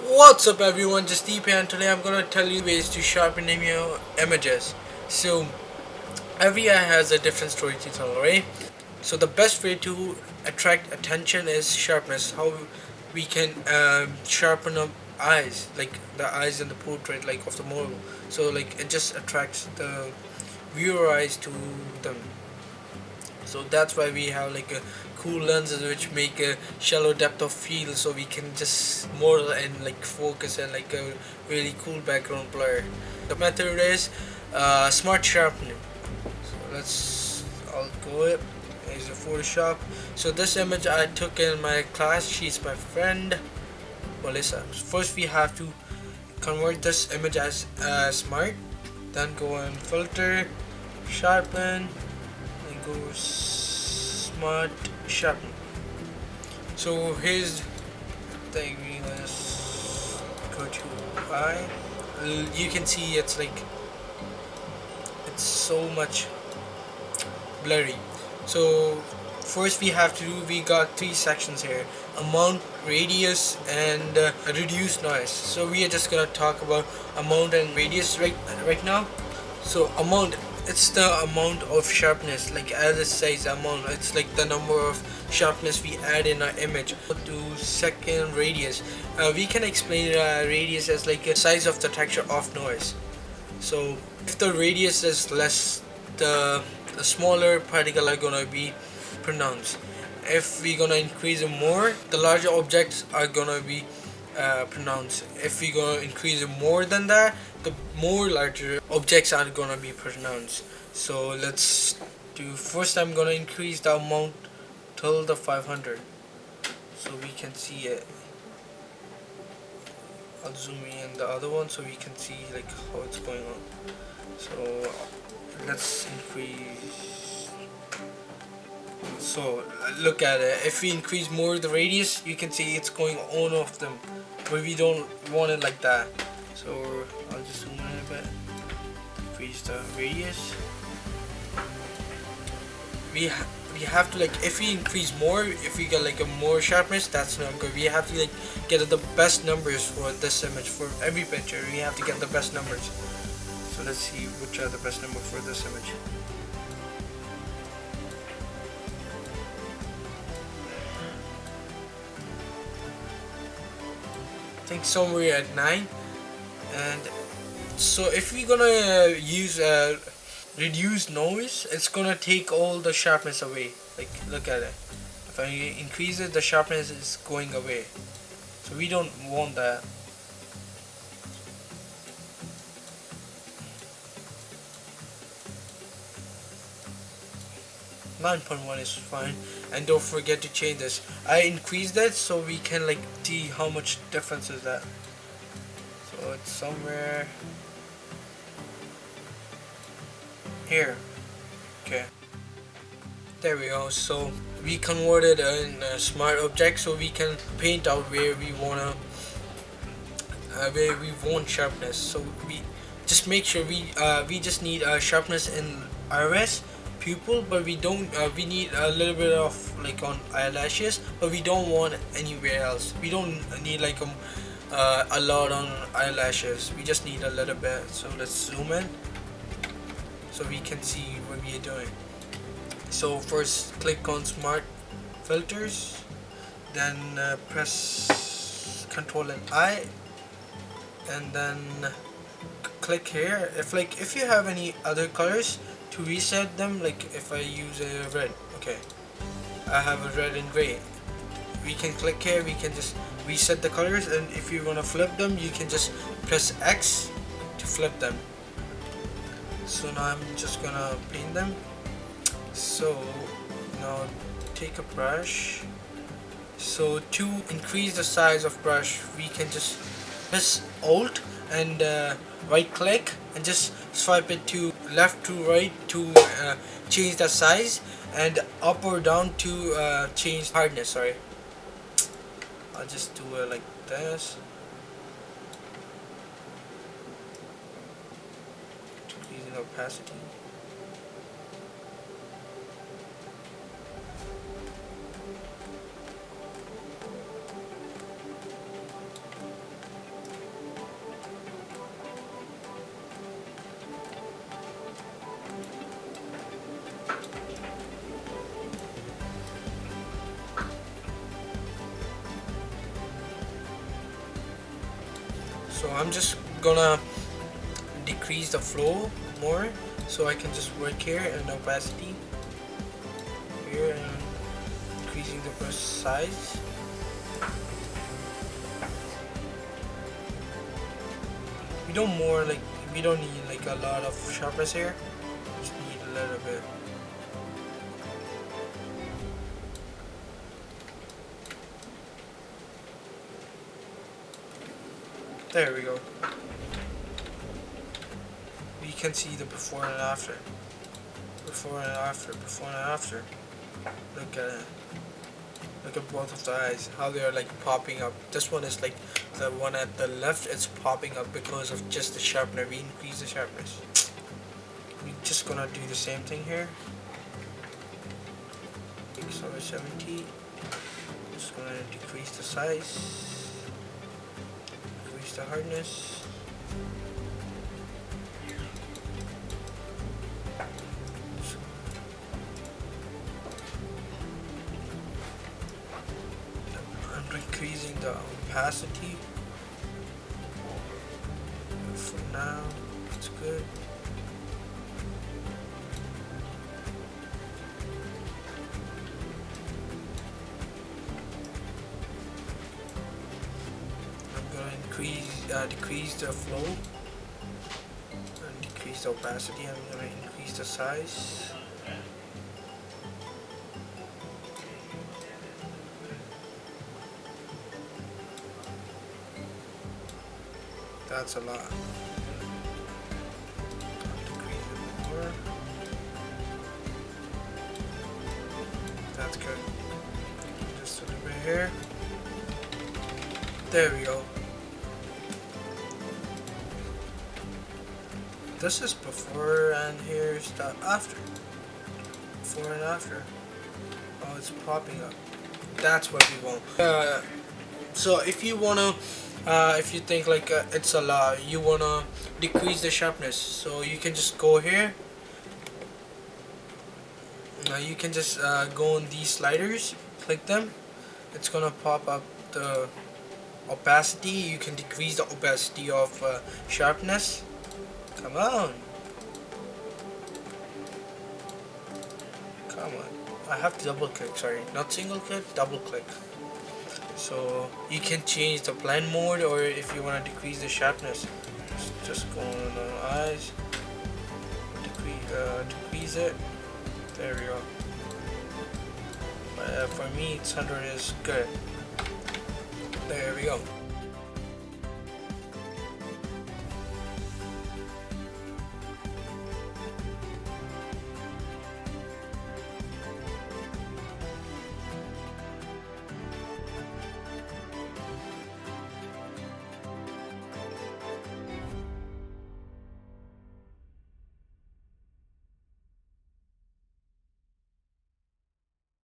What's up everyone, just Deep here, and today I'm gonna tell you ways to sharpen your images. So every eye has a different story to tell, right? So the best way to attract attention is sharpness. How we can sharpen up eyes, like the eyes in the portrait, like of the model. So like it just attracts the viewer eyes to them. So that's why we have like a cool lenses which make a shallow depth of field, so we can just model and like focus and like a really cool background blur. The method is smart sharpening. So I'll go it. Here's a Photoshop. So this image I took in my class. She's my friend Melissa. First we have to convert this image as smart, then go and filter, sharpen, and go smart sharpen. So here's the thing, let's go to I. You can see it's so much blurry. So first we got three sections here: amount, radius, and reduce noise. So we are just gonna talk about amount and radius right now. So amount, it's the amount of sharpness, like as it says amount, it's like the number of sharpness we add in our image. To second, radius, we can explain radius as like a size of the texture of noise. So if the radius is less, the smaller particle are gonna be pronounced. If we're gonna increase it more, the larger objects are gonna be pronounced. If we're gonna increase it more than that, the more larger objects are gonna be pronounced. So let's do, first I'm gonna increase the amount till the 500 so we can see it. I'll zoom in the other one so we can see like how it's going on. So let's increase. So look at it, if we increase more the radius, you can see it's going on off them, but we don't want it like that. So I'll just zoom in a bit, increase the radius. We have to, like, if we increase more, if we get like a more sharpness, that's not good. We have to like get the best numbers for this image. For every picture we have to get the best numbers. So let's see which are the best number for this image. I think somewhere at 9. And so if we're gonna use reduce noise, it's gonna take all the sharpness away. Like look at it, if I increase it, the sharpness is going away, so we don't want that. Nine 9.1 is fine, and don't forget to change this. I increased that so we can like see how much difference is that. So it's somewhere here. Okay, there we go. So we converted in a smart object, so we can paint out where we want sharpness. So we just make sure we just need sharpness in iris, pupil, but we don't we need a little bit of like on eyelashes, but we don't want anywhere else. We don't need like a lot on eyelashes, we just need a little bit. So let's zoom in so we can see what we are doing. So first click on smart filters, then press Ctrl and I, and then click here. If you have any other colors to reset them, like if I use a red, okay, I have a red and gray, we can click here, we can just reset the colors. And if you want to flip them, you can just press X to flip them. So now I'm just gonna paint them. So now take a brush. So to increase the size of brush, we can just press Alt and right click and just swipe it to left to right to change the size, and up or down to change hardness. Sorry, I'll just do it like this. Increasing opacity. So I'm just gonna decrease the flow more, so I can just work here and opacity here and increasing the brush size. We don't need like a lot of sharpness here. Just need a little bit. There we go. We can see the before and after. Before and after, before and after. Look at it. Look at both of the eyes, how they are like popping up. This one is like the one at the left, it's popping up because of just the sharpener. We increase the sharpness. We're just gonna do the same thing here. X over 70. Just gonna decrease the size, increase the hardness. Increasing the opacity. For now, it's good. I'm gonna decrease the flow and decrease the opacity. I'm gonna increase the size. That's a lot. Decrease it more. That's good. Just a little bit here. There we go. This is before and here's the after. Before and after. Oh, it's popping up. That's what we want. So if you wanna if you think like it's a lot, you wanna decrease the sharpness, so you can just go here. You can just go on these sliders, click them. It's gonna pop up the opacity. You can decrease the opacity of sharpness. Come on. Come on. I have to double click, sorry. Not single click, double click. So you can change the blend mode, or if you want to decrease the sharpness, just go on the eyes, decrease it. There we go. But for me, 100 is good. There we go.